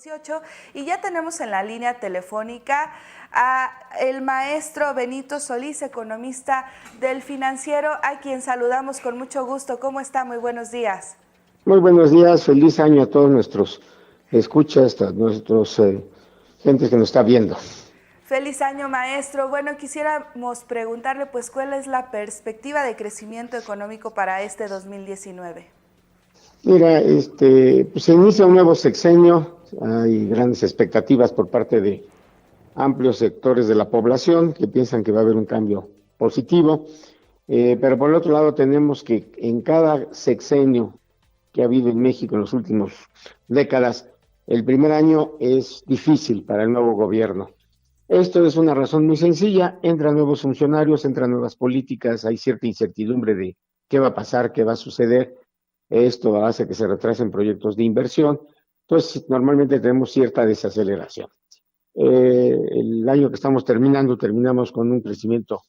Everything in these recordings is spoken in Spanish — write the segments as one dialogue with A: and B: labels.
A: 18 y ya tenemos en la línea telefónica a el maestro Benito Solís, economista del Financiero, a quien saludamos con mucho gusto. ¿Cómo está? Muy buenos días.
B: Muy buenos días, feliz año a todos nuestros escuchas, a nuestros gente que nos está viendo.
A: Feliz año, maestro. Bueno, quisiéramos preguntarle, pues, ¿cuál es la perspectiva de crecimiento económico para este 2019?
B: Mira, pues se inicia un nuevo sexenio, hay grandes expectativas por parte de amplios sectores de la población que piensan que va a haber un cambio positivo, pero por el otro lado tenemos que en cada sexenio que ha habido en México en las últimas décadas, el primer año es difícil para el nuevo gobierno. Esto es una razón muy sencilla, entran nuevos funcionarios, entran nuevas políticas, hay cierta incertidumbre de qué va a pasar, qué va a suceder. Esto hace que se retrasen proyectos de inversión, entonces normalmente tenemos cierta desaceleración. El año que estamos terminamos con un crecimiento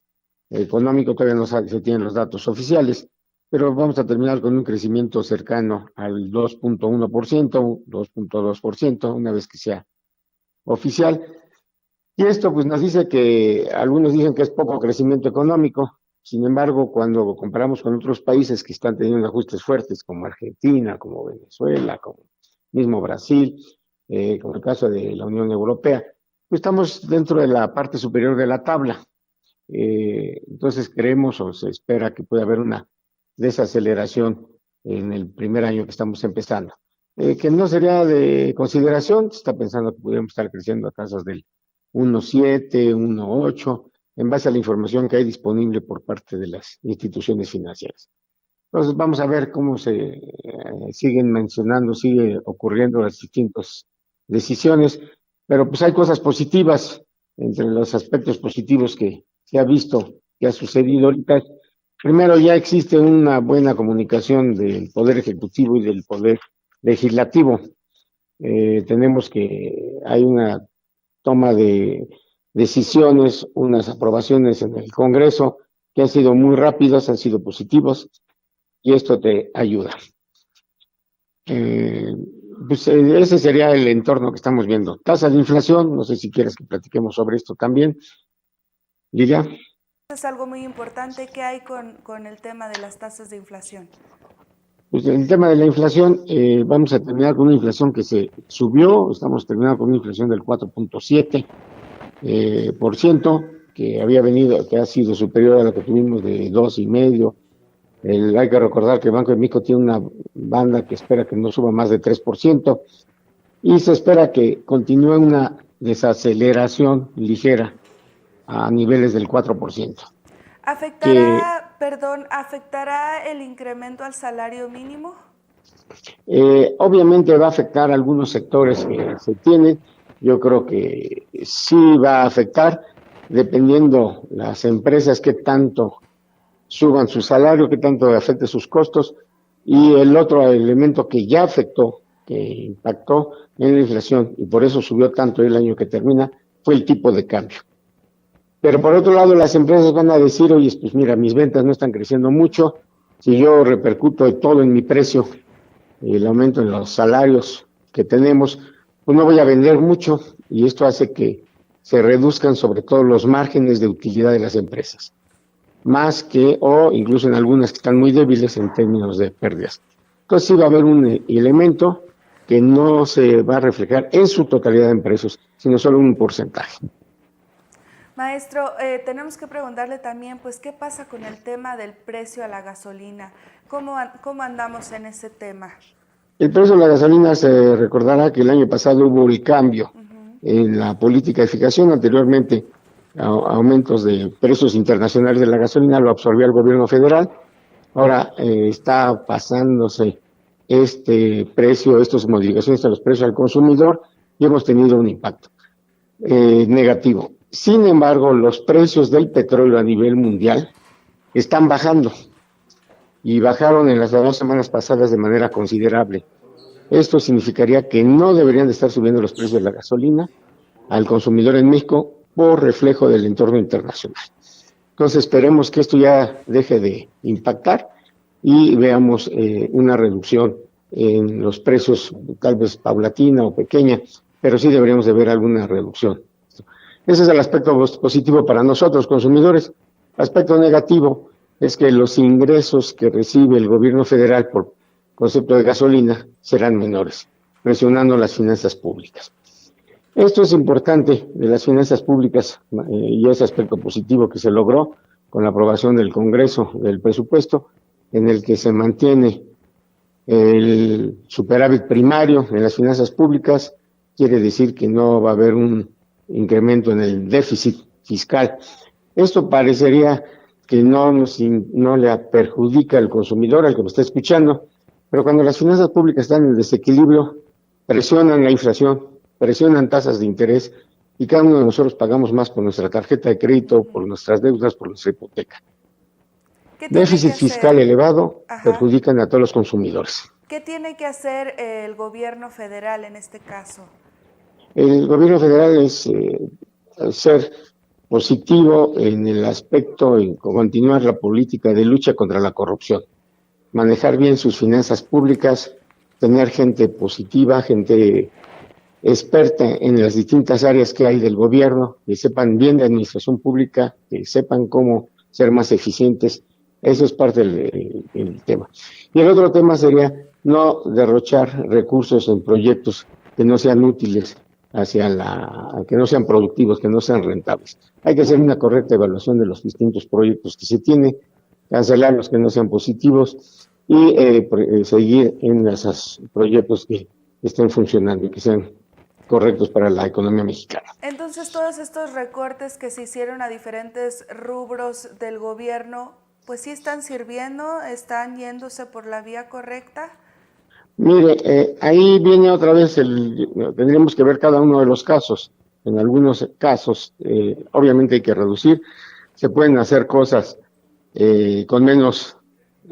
B: económico, todavía no se tienen los datos oficiales, pero vamos a terminar con un crecimiento cercano al 2.1%, 2.2%, una vez que sea oficial. Y esto pues nos dice que algunos dicen que es poco crecimiento económico. Sin embargo, cuando comparamos con otros países que están teniendo ajustes fuertes, como Argentina, como Venezuela, como mismo Brasil, como el caso de la Unión Europea, pues estamos dentro de la parte superior de la tabla. Entonces creemos o se espera que pueda haber una desaceleración en el primer año que estamos empezando. Que no sería de consideración, se está pensando que podríamos estar creciendo a tasas del 1.7, 1.8, en base a la información que hay disponible por parte de las instituciones financieras. Entonces vamos a ver cómo se siguen mencionando, sigue ocurriendo las distintas decisiones, pero pues hay cosas positivas. Entre los aspectos positivos que se ha visto, que ha sucedido ahorita, primero ya existe una buena comunicación del Poder Ejecutivo y del Poder Legislativo. Tenemos que hay una toma de decisiones, unas aprobaciones en el Congreso que han sido muy rápidas, han sido positivos y esto te ayuda. Pues ese sería el entorno que estamos viendo. Tasa de inflación, no sé si quieres que platiquemos sobre esto también. Lidia.
A: Es algo muy importante. ¿Qué hay con el tema de las tasas de inflación?
B: Pues el tema de la inflación, vamos a terminar con una inflación que se subió, estamos terminando con una inflación del 4.7%, que había venido, que ha sido superior a la que tuvimos de 2.5%. Hay que recordar que el Banco de México tiene una banda que espera que no suba más de 3%, y se espera que continúe una desaceleración ligera a niveles del 4%.
A: ¿Afectará el incremento al salario mínimo?
B: Obviamente va a afectar a algunos sectores que se tienen. Yo creo que sí va a afectar, dependiendo las empresas que tanto suban su salario, que tanto afecte sus costos. Y el otro elemento que ya afectó, que impactó en la inflación, y por eso subió tanto el año que termina, fue el tipo de cambio. Pero por otro lado, las empresas van a decir, oye, pues mira, mis ventas no están creciendo mucho, si yo repercuto todo en mi precio, el aumento en los salarios que tenemos, pues no voy a vender mucho, y esto hace que se reduzcan sobre todo los márgenes de utilidad de las empresas, más que, o incluso en algunas que están muy débiles en términos de pérdidas. Entonces sí va a haber un elemento que no se va a reflejar en su totalidad en precios, sino solo un porcentaje.
A: Maestro, tenemos que preguntarle también, pues, ¿qué pasa con el tema del precio a la gasolina? ¿Cómo andamos en ese tema?
B: El precio de la gasolina, se recordará que el año pasado hubo el cambio en la política de fijación. Anteriormente, aumentos de precios internacionales de la gasolina lo absorbía el gobierno federal. Ahora está pasándose estas modificaciones a los precios al consumidor, y hemos tenido un impacto negativo. Sin embargo, los precios del petróleo a nivel mundial están bajando, y bajaron en las 2 semanas pasadas de manera considerable. Esto significaría que no deberían de estar subiendo los precios de la gasolina al consumidor en México por reflejo del entorno internacional. Entonces esperemos que esto ya deje de impactar y veamos una reducción en los precios, tal vez paulatina o pequeña, pero sí deberíamos de ver alguna reducción. Ese es el aspecto positivo para nosotros, consumidores. El aspecto negativo es que los ingresos que recibe el gobierno federal por concepto de gasolina serán menores, presionando las finanzas públicas. Esto es importante de las finanzas públicas y ese aspecto positivo que se logró con la aprobación del Congreso del presupuesto, en el que se mantiene el superávit primario en las finanzas públicas, quiere decir que no va a haber un incremento en el déficit fiscal. Esto parecería que no le perjudica al consumidor, al que me está escuchando, pero cuando las finanzas públicas están en desequilibrio, presionan la inflación, presionan tasas de interés y cada uno de nosotros pagamos más por nuestra tarjeta de crédito, por nuestras deudas, por nuestra hipoteca. Déficit fiscal elevado perjudican a todos los consumidores.
A: ¿Qué tiene que hacer el gobierno federal en este caso?
B: El gobierno federal es ser positivo en el aspecto en continuar la política de lucha contra la corrupción, manejar bien sus finanzas públicas, tener gente positiva, gente experta en las distintas áreas que hay del gobierno, que sepan bien de administración pública, que sepan cómo ser más eficientes. Eso es parte del tema. Y el otro tema sería no derrochar recursos en proyectos que no sean útiles que no sean productivos, que no sean rentables. Hay que hacer una correcta evaluación de los distintos proyectos que se tienen, cancelar los que no sean positivos y seguir en esos proyectos que estén funcionando y que sean correctos para la economía mexicana.
A: Entonces, todos estos recortes que se hicieron a diferentes rubros del gobierno, pues sí están sirviendo, están yéndose por la vía correcta.
B: Mire, ahí viene otra vez tendríamos que ver cada uno de los casos. En algunos casos, obviamente hay que reducir, se pueden hacer cosas con menos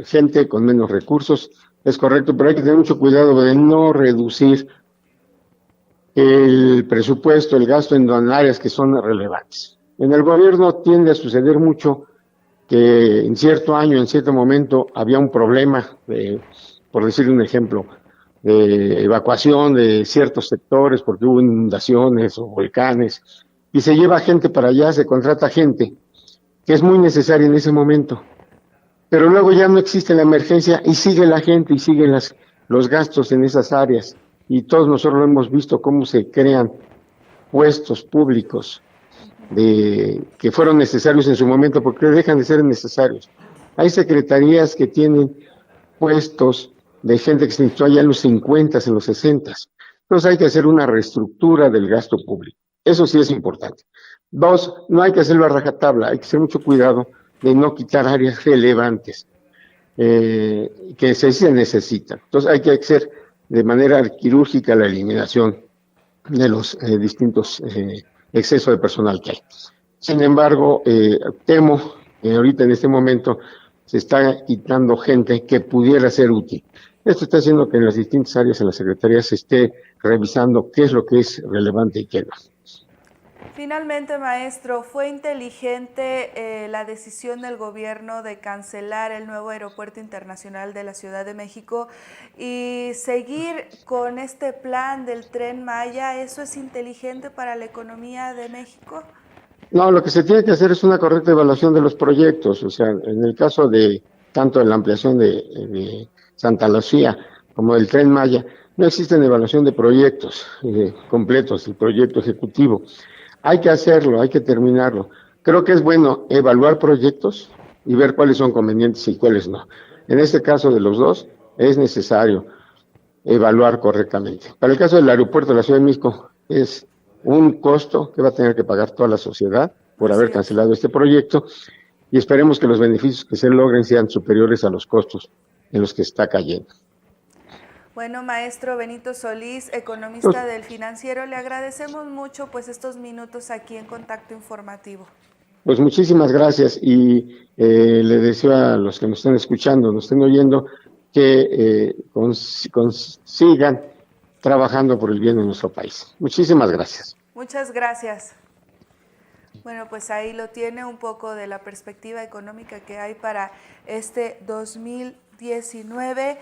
B: gente, con menos recursos, es correcto, pero hay que tener mucho cuidado de no reducir el presupuesto, el gasto en áreas que son relevantes. En el gobierno tiende a suceder mucho que en cierto año, en cierto momento, había un problema, por decir un ejemplo, de evacuación de ciertos sectores porque hubo inundaciones o volcanes, y se lleva gente para allá, se contrata gente, que es muy necesaria en ese momento. Pero luego ya no existe la emergencia y sigue la gente y siguen los gastos en esas áreas. Y todos nosotros hemos visto cómo se crean puestos públicos que fueron necesarios en su momento porque dejan de ser necesarios. Hay secretarías que tienen puestos de gente que se instaló allá en los 50, en los 60. Entonces hay que hacer una reestructura del gasto público. Eso sí es importante. 2, no hay que hacerlo a rajatabla, hay que tener mucho cuidado de no quitar áreas relevantes que se necesitan. Entonces hay que hacer de manera quirúrgica la eliminación de los distintos excesos de personal que hay. Sin embargo, temo que ahorita en este momento se está quitando gente que pudiera ser útil. Esto está haciendo que en las distintas áreas en la Secretaría se esté revisando qué es lo que es relevante y qué no.
A: Finalmente, maestro, ¿fue inteligente la decisión del gobierno de cancelar el nuevo aeropuerto internacional de la Ciudad de México y seguir con este plan del Tren Maya? ¿Eso es inteligente para la economía de México?
B: No, lo que se tiene que hacer es una correcta evaluación de los proyectos. O sea, en el caso de tanto de la ampliación de Santa Lucía como del Tren Maya, no existe evaluación de proyectos completos, el proyecto ejecutivo. Hay que hacerlo, hay que terminarlo. Creo que es bueno evaluar proyectos y ver cuáles son convenientes y cuáles no. En este caso de los dos, es necesario evaluar correctamente. Para el caso del aeropuerto de la Ciudad de México, es un costo que va a tener que pagar toda la sociedad por haber cancelado este proyecto y esperemos que los beneficios que se logren sean superiores a los costos en los que está cayendo.
A: Bueno, maestro Benito Solís, economista del Financiero, le agradecemos mucho pues estos minutos aquí en Contacto Informativo.
B: Pues muchísimas gracias y le deseo a los que nos están escuchando, nos estén oyendo, que consigan trabajando por el bien de nuestro país. Muchísimas gracias.
A: Muchas gracias. Bueno, pues ahí lo tiene un poco de la perspectiva económica que hay para este 2019.